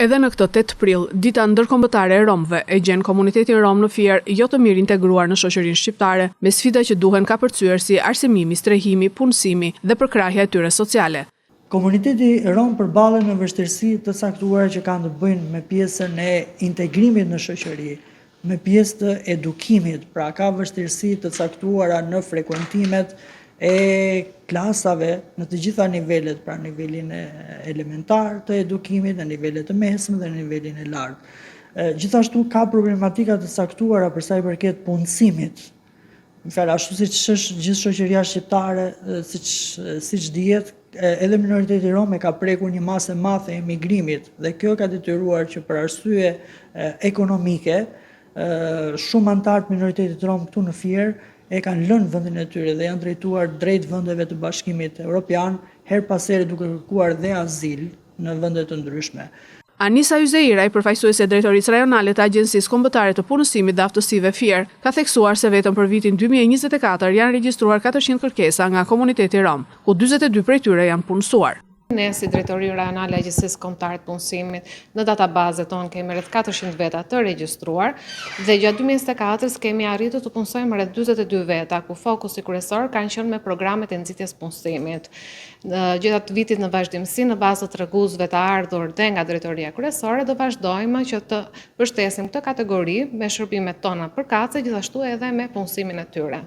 Edhe në këtë 8 prill, dita ndërkombëtare e romëve e gjen komunitetin rom në Fier jo të mirë integruar në shoqërinë shqiptare, me sfida që duhen kapërcyer si arsimimi, strehimi, punësimi dhe përkrahja e tyre sociale. Komuniteti rom përballet me vështirësi të caktuara që kanë të bëjnë me pjesën e integrimit në shoqëri, me pjesë të edukimit, pra ka vështirësi të caktuara në frekuentimet e klasave në të gjitha nivelet, pra nivelin elementar të edukimit, në nivelet të mesme dhe në nivelin e lartë. Gjithashtu ka problematika të caktuara për sa i përket punësimit. Në fjalë, ashtu siç është gjithë shoqëria shqiptare, siç dihet, edhe minoriteti rom e ka prekur një masë e madhe e emigrimit dhe kjo ka detyruar që për arsye ekonomike shumë anëtar të minoritetit rom këtu në Fier e kanë lënë vendin e tyre dhe janë drejtuar drejt vendeve të Bashkimit Evropian, her pas here duke kërkuar dhe azil në vende të ndryshme. Anisa Yzeiraj, përfaqësuese e Drejtorisë Rajonale të Agjencisë Kombëtare të Punësimit dhe Aftësive Fier, ka theksuar se vetëm për vitin 2024 janë regjistruar 400 kërkesa nga komuniteti rom, ku 42 prej tyre janë punësuar. Ne si Drejtori Rajonale e Agjencisë Kombëtare të Punësimit në databazet tonë kemi rreth 400 veta të regjistruar dhe gjatë 2024 kemi arritur të punësojmë rreth 42 veta, ku fokusi kryesor kanë qenë me programet e nxitjes punësimit. Gjatë vitit në vazhdimsi, në bazë të treguesve të ardhur dhe nga Drejtoria Kryesore, do vazhdojmë që të mbështesim këtë kategori me shërbimet tona përkatëse, gjithashtu edhe me punësimin e tyre.